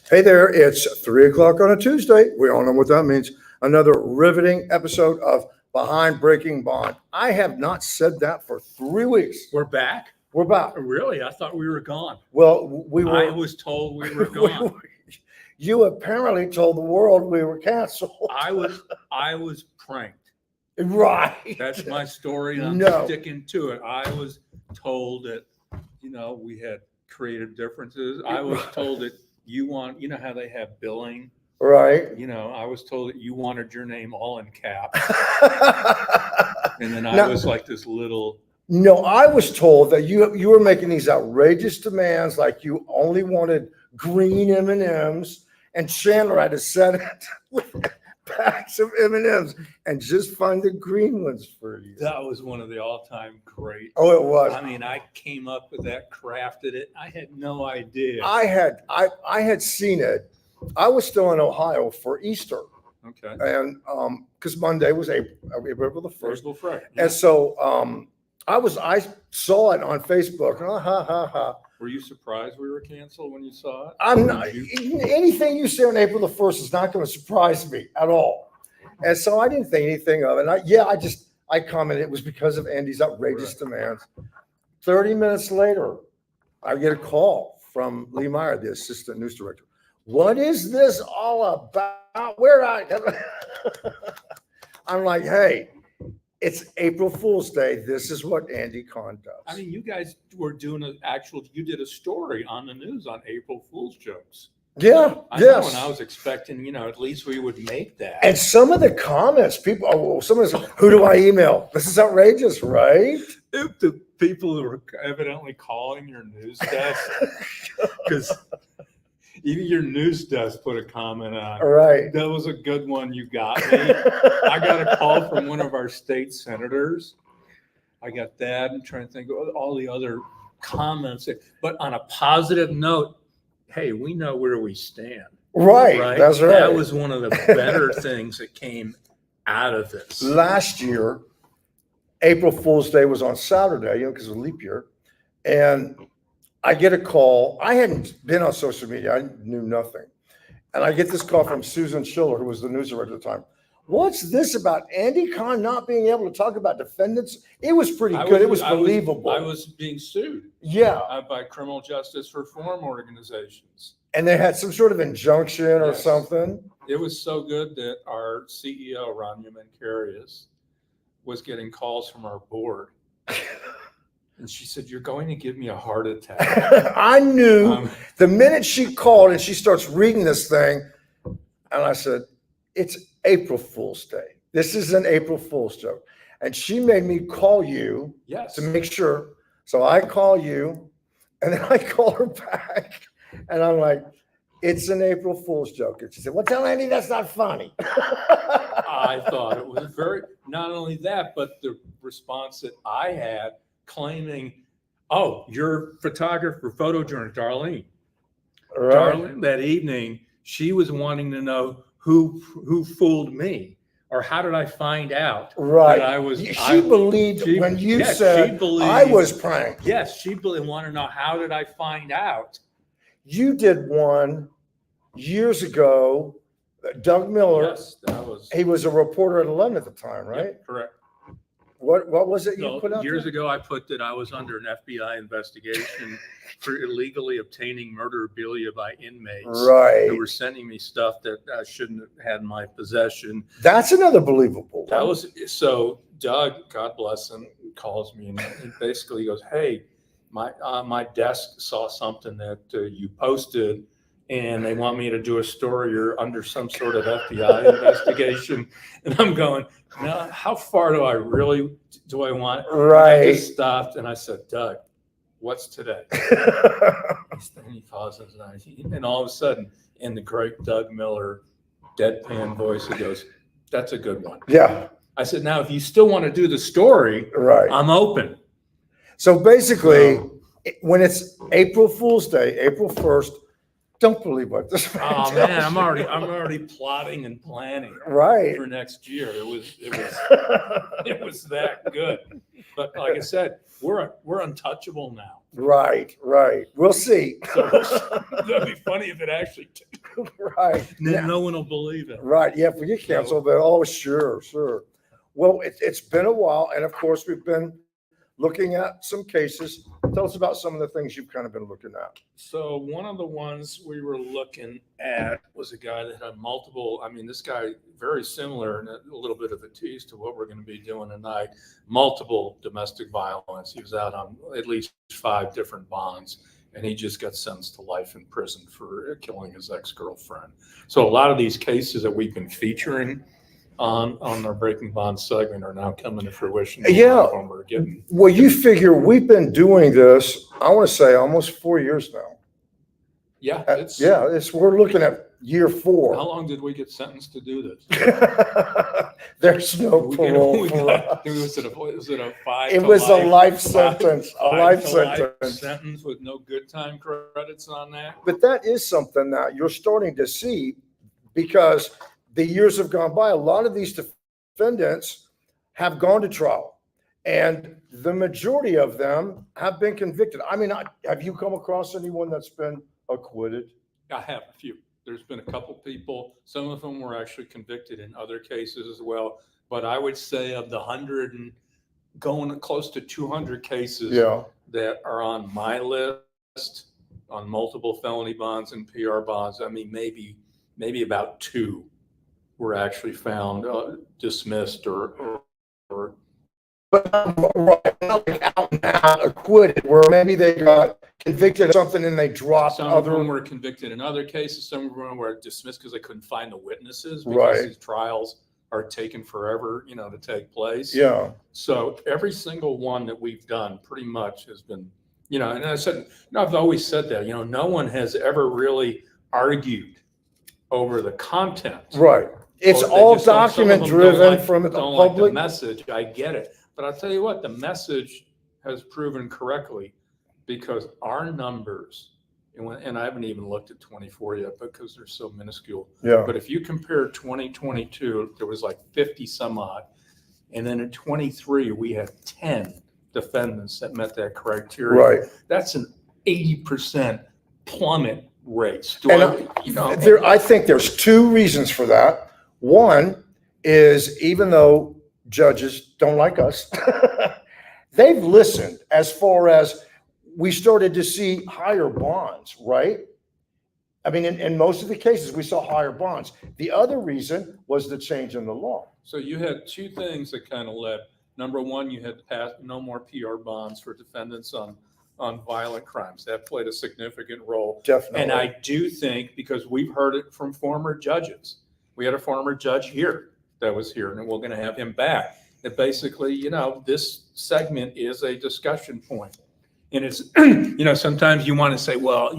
Hey there, it's 3 o'clock on a Tuesday. We all know what that means. Another riveting episode of Behind Breaking Bond. I have not said that for 3 weeks. We're back? We're back. Really? I thought we were gone. Well, we were. I was told we were gone. You apparently told the world we were canceled. I was pranked. Right. That's my story, and I'm No. sticking to it. I was told that, we had creative differences. I was told that you know how they have billing? Right. I was told that you wanted your name all in caps. And then I Now- was like this little, No, I was told that you were making these outrageous demands, like you only wanted green M&Ms, and Chandler had to set it with packs of M&Ms and just find the green ones for you. that was one of the all-time great. Oh, it was. I mean, I came up with that, crafted it. I had no idea. I had seen it. I was still in Ohio for Easter, Okay. and because Monday was April the 1st, First of all, and so I saw it on Facebook. Were you surprised we were canceled when you saw it? I'm not. Did you- Anything you say on April the 1st is not going to surprise me at all. And so I didn't think anything of it. I commented it was because of Andy's outrageous demands. 30 minutes later, I get a call from Lee Meyer, the assistant news director. What is this all about? I'm like, hey, it's April Fool's Day. This is what Andy Kahn does. I mean, you guys were doing you did a story on the news on April Fool's jokes. Yeah, I know, yes. and I was expecting, at least we would make that. And some of the comments, someone says, who do I email? This is outrageous, right? If the people who were evidently calling your news desk, because even your news desk put a comment on. All right. That was a good one. You got me. I got a call from one of our state senators. I got that. I'm trying to think of all the other comments. But on a positive note, hey, we know where we stand. Right. That's right. That was one of the better things that came out of this. Last year, April Fool's Day was on Saturday, because it was leap year. And I get a call. I hadn't been on social media. I knew nothing. And I get this call from Susan Schiller, who was the news director at the time. What's this about Andy Kahn not being able to talk about defendants? It was pretty good. It was believable. I was being sued. Yeah. By criminal justice reform organizations. And they had some sort of injunction or Yes. something. It was so good that our CEO, Rania Mankarius, was getting calls from our board. And she said, "You're going to give me a heart attack." I knew the minute she called and she starts reading this thing, and I said, it's April Fool's Day. This is an April Fool's joke. And she made me call you Yes. to make sure. So I call you, and then I call her back, and I'm like, it's an April Fool's joke. And she said, well, tell Andy that's not funny. I thought it was not only that, but the response that I had claiming, oh, your photographer, photojournalist, Darlene. Right. Darlene, that evening, she was wanting to know who fooled me, or how did I find out Right. that I was. She believed when you said I was pranked. Yes, she wanted to know, how did I find out? You did one years ago. Doug Miller. Yes, that was. He was a reporter at 11 at the time, right? Yep, correct. What was it you put up? Years ago, I put that I was under an FBI investigation for illegally obtaining murderabilia by inmates Right. who were sending me stuff that I shouldn't have had in my possession. That's another believable That one. was so. Doug, God bless him, calls me and he basically goes, "Hey, my desk saw something that you posted, and they want me to do a story. You're under some sort of FBI investigation." And I'm going, "No, how far do I want?" Right. I just stopped and I said, "Doug, what's today?" And he pauses, and all of a sudden, in the great Doug Miller deadpan voice, he goes, "That's a good one." Yeah. I said, "Now, if you still want to do the story, Right. I'm open." So basically, when it's April Fool's Day, April 1st, don't believe what this man Oh tells man, I'm you. already plotting and planning Right. for next year. It was that good. But like I said, we're untouchable now. Right. We'll see. So that'd be funny if it actually Right. Then no one will believe it. Right. Yeah. If we get canceled, then, oh, sure, sure. Well, it's been a while. And of course, we've been looking at some cases. Tell us about some of the things you've kind of been looking at. So one of the ones we were looking at was a guy that had multiple, I mean, this guy, very similar and a little bit of a tease to what we're going to be doing tonight, multiple domestic violence. He was out on at least 5 different bonds, and he just got sentenced to life in prison for killing his ex-girlfriend. So a lot of these cases that we've been featuring on our Breaking Bond segment are now coming to fruition. Yeah. When we're getting, Well, you figure we've been doing this, I want to say almost 4 years now. yeah, We're looking at year How 4. long did we get sentenced to do this? There's no parole for us. Was it a 5 It to was a life? life sentence, a 5 life to life sentence. sentence with no good time credits on that? But that is something that you're starting to see because the years have gone by. A lot of these defendants have gone to trial, and the majority of them have been convicted. I mean, have you come across anyone that's been acquitted? I have a few. There's been a couple people, some of them were actually convicted in other cases as well. But I would say of the 100 and going close to 200 cases Yeah. that are on my list on multiple felony bonds and PR bonds, I mean, maybe about 2 were actually found dismissed or But right, not like out and out acquitted, where maybe they got convicted of something and they dropped some of them other. were convicted in other cases. Some of them were dismissed because they couldn't find the witnesses because Right. these trials are taking forever, to take place. Yeah. So every single one that we've done pretty much has been, and I said, I've always said that, no one has ever really argued over the content. Right. It's Or they all just don't- some of document them driven from the don't like the public. message. I get it. But I'll tell you what, the message has proven correctly because our numbers, and I haven't even looked at 24 yet because they're so minuscule. Yeah. But if you compare 2022, there was like 50 some odd. And then in 23, we had 10 defendants that met that criteria. Right. That's an 80% plummet rate. I think there's 2 reasons for that. One is even though judges don't like us, they've listened as far as we started to see higher bonds, right? I mean, in most of the cases, we saw higher bonds. The other reason was the change in the law. So you had 2 things that kind of led. Number one, you had to pass no more PR bonds for defendants on violent crimes. That played a significant role. Definitely. And I do think, because we've heard it from former judges, we had a former judge here that was here, and we're going to have him back. That basically, this segment is a discussion point. And it's, sometimes you want to say, well,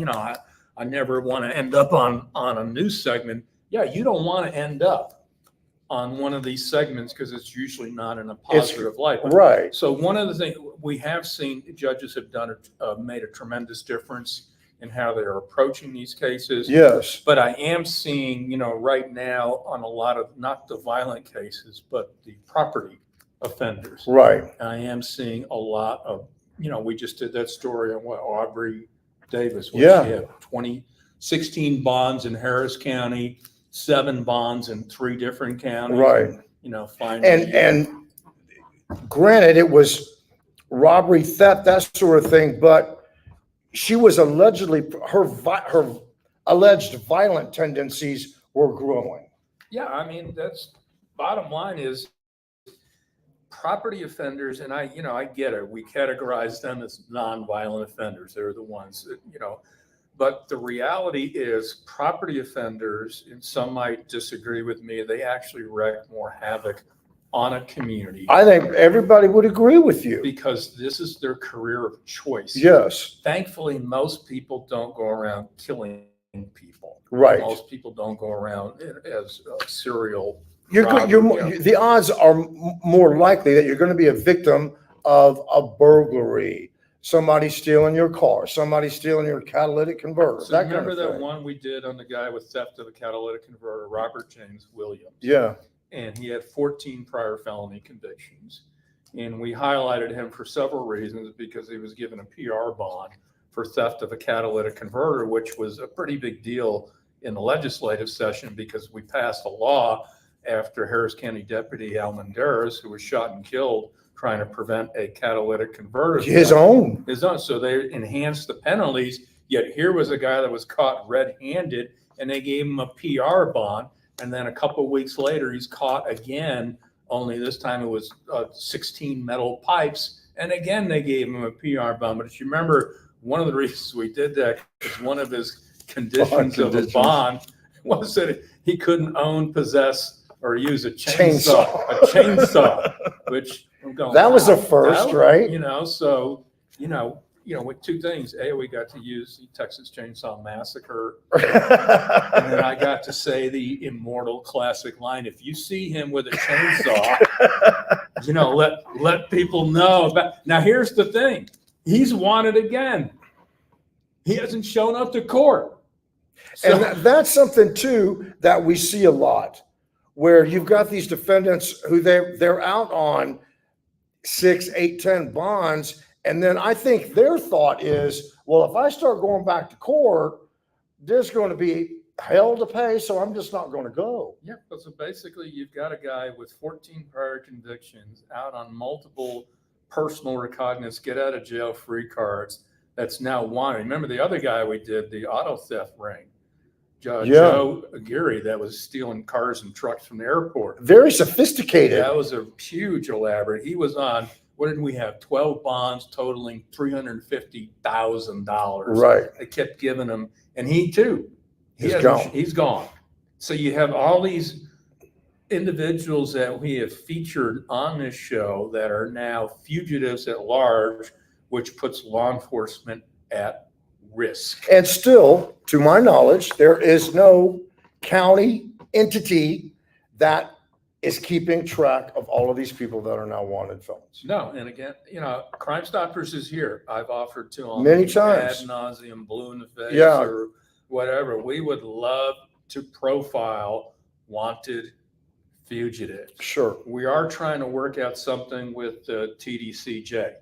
I never want to end up on a news segment. Yeah, you don't want to end up on one of these segments because it's usually not in a positive light. Right. So one of the things we have seen, judges have made a tremendous difference in how they're approaching these cases. Yes. But I am seeing, right now on a lot of, not the violent cases, but the property offenders. Right. I am seeing a lot of, we just did that story on Aubrey Davis. Yeah. She had 16 bonds in Harris County, 7 bonds in 3 different counties. Right. Finally. And granted, it was robbery, theft, that sort of thing, but she was allegedly, her alleged violent tendencies were growing. Yeah, I mean, that's bottom line is property offenders, and I get it. We categorize them as non-violent offenders. They're the ones that, but the reality is property offenders, and some might disagree with me, they actually wreak more havoc on a community. I think everybody would agree with you. Because this is their career of choice. Yes. Thankfully, most people don't go around killing people. Right. Most people don't go around as serial. The odds are more likely that you're going to be a victim of a burglary, somebody stealing your car, somebody stealing your catalytic converter. So that remember kind of that thing. one we did on the guy with theft of a catalytic converter, Robert James Williams? Yeah. And he had 14 prior felony convictions. And we highlighted him for several reasons, because he was given a PR bond for theft of a catalytic converter, which was a pretty big deal in the legislative session because we passed a law after Harris County Deputy Al Menderes, who was shot and killed trying to prevent a catalytic converter. His own. His own. So they enhanced the penalties. Yet here was a guy that was caught red-handed, and they gave him a PR bond. And then a couple of weeks later, he's caught again. Only this time it was 16 metal pipes, and again they gave him a PR bond. But if you remember, one of the reasons we did that is one of his conditions of a bond was that he couldn't own, possess, or use a chainsaw. A chainsaw, which I'm going. That was a wow, first, that, right? So with two things. A, we got to use the Texas Chainsaw Massacre, and then I got to say the immortal classic line: "If you see him with a chainsaw, let people know about." Now, here's the thing: he's wanted again. He hasn't shown up to court. So, And that's something too that we see a lot, where you've got these defendants who they're out on 6, 8, 10 bonds. And then I think their thought is, well, if I start going back to court, there's going to be hell to pay, so I'm just not going to go. yeah, so basically you've got a guy with 14 prior convictions out on multiple personal recognizance, get out of jail free cards that's now wanted. Remember the other guy we did, the auto theft ring, Joe Aguirre, that was stealing cars and trucks from the airport. Very sophisticated. That was a huge elaborate. He was on, what did we have? 12 bonds totaling $350,000. Right. They kept giving him, and he too, He's gone. He's gone. So you have all these individuals that we have featured on this show that are now fugitives at large, which puts law enforcement at risk. And still, to my knowledge, there is no county entity that is keeping track of all of these people that are now wanted felons. No, and again, Crime Stoppers is here. I've offered to them Many times. ad nauseum, blue in the face, Yeah. or whatever. We would love to profile wanted fugitives. Sure. We are trying to work out something with TDCJ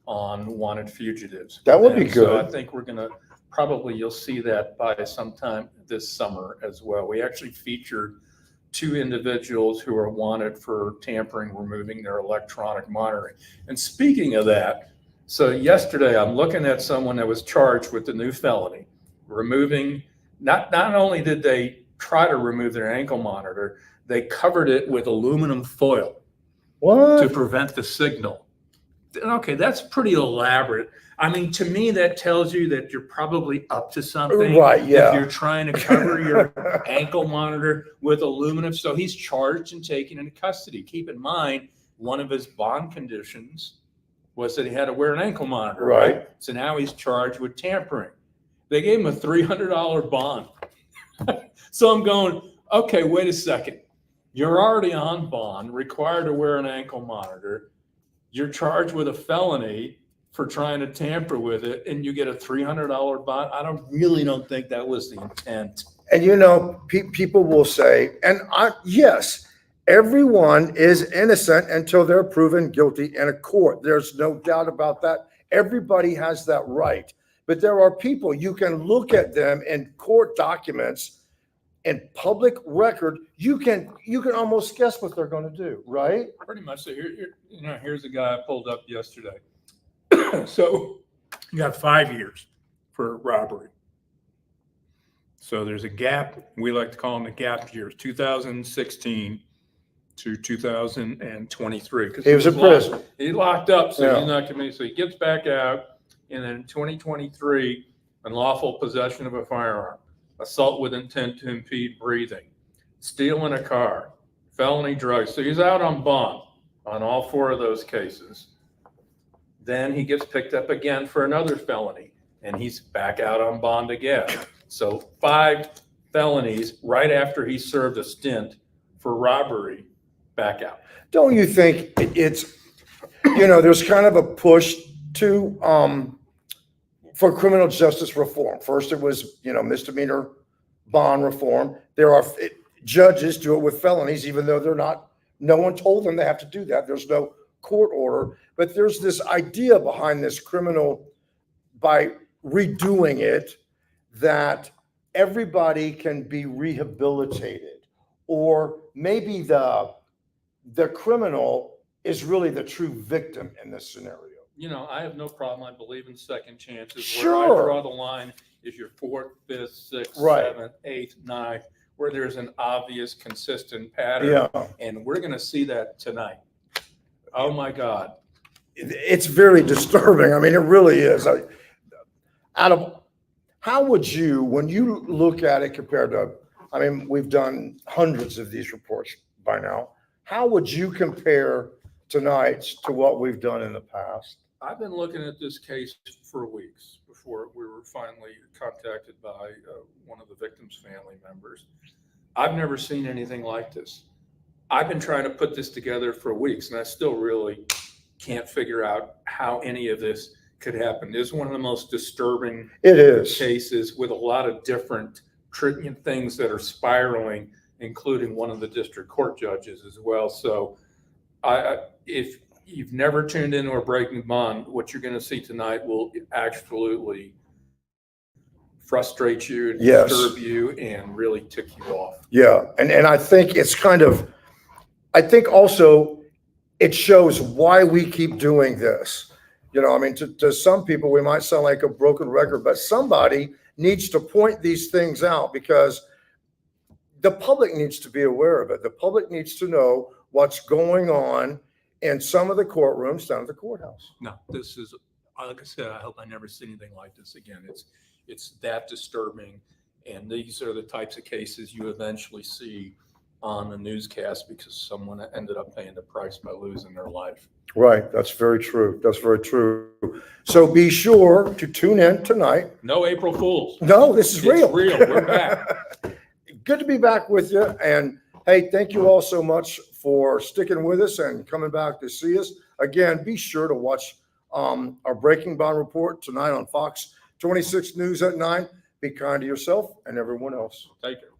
on wanted fugitives. That would be And so good. I think we're going to you'll see that by sometime this summer as well. We actually featured 2 individuals who are wanted for tampering, removing their electronic monitoring. And speaking of that, so yesterday I'm looking at someone that was charged with the new felony, removing, not only did they try to remove their ankle monitor, they covered it with aluminum foil to What? prevent the signal. Okay, that's pretty elaborate. I mean, to me, that tells you that you're probably up to something. Right, yeah. If you're trying to cover your ankle monitor with aluminum. So he's charged and taken into custody. Keep in mind, one of his bond conditions was that he had to wear an ankle monitor. Right. So now he's charged with tampering. They gave him a $300 bond. So I'm going, okay, wait a second. You're already on bond, required to wear an ankle monitor. You're charged with a felony for trying to tamper with it, and you get a $300 bond. I don't think that was the intent. And people will say, yes, everyone is innocent until they're proven guilty in a court. There's no doubt about that. Everybody has that right. But there are people, you can look at them in court documents and public record, you can almost guess what they're going to do, right? Pretty much. So here's a guy I pulled up yesterday. So you got 5 years for robbery. So there's a gap. We like to call them the gap years, 2016 to 2023. He was in prison. He locked up, so Yeah. he's not committed. So he gets back out, and then in 2023, unlawful possession of a firearm, assault with intent to impede breathing, stealing a car, felony drugs. So he's out on bond on all 4 of those cases. Then he gets picked up again for another felony, and he's back out on bond again. So 5 felonies right after he served a stint for robbery, back out. Don't you think it's, there's kind of a push to, for criminal justice reform. First, it was, misdemeanor bond reform. There are judges do it with felonies, even though no one told them they have to do that. There's no court order, but there's this idea behind this criminal, by redoing it, that everybody can be rehabilitated, or maybe the criminal is really the true victim in this scenario. You know, I have no problem. I believe in second chances. Sure. Where I draw the line is your fourth, fifth, sixth, Right. seventh, eighth, ninth, where there's an obvious, consistent pattern. Yeah, And we're going to see that tonight. Oh my God. it's very disturbing. I mean, it really is. How would you, when you look at it compared to, I mean, we've done hundreds of these reports by now. How would you compare tonight's to what we've done in the past? I've been looking at this case for weeks before we were finally contacted by one of the victim's family members. I've never seen anything like this. I've been trying to put this together for weeks, and I still really can't figure out how any of this could happen. This is one of the most disturbing It is. cases with a lot of different things that are spiraling, including one of the district court judges as well. So if you've never tuned into a Breaking Bond, what you're going to see tonight will absolutely frustrate you, Yes. disturb you, and really tick you off. Yeah, and I think it's kind of, I think also it shows why we keep doing this. You know, I mean, to some people, we might sound like a broken record, but somebody needs to point these things out because the public needs to be aware of it. The public needs to know what's going on in some of the courtrooms down at the courthouse. No, this is, like I said, I hope I never see anything like this again. It's that disturbing. And these are the types of cases you eventually see on the newscast because someone ended up paying the price by losing their life. Right, that's very true. That's very true. So be sure to tune in tonight. No April Fools. No, this is real. It's real. We're back. Good to be back with you. And hey, thank you all so much for sticking with us and coming back to see us. Again, be sure to watch our Breaking Bond report tonight on Fox 26 News at 9. Be kind to yourself and everyone else. Take care.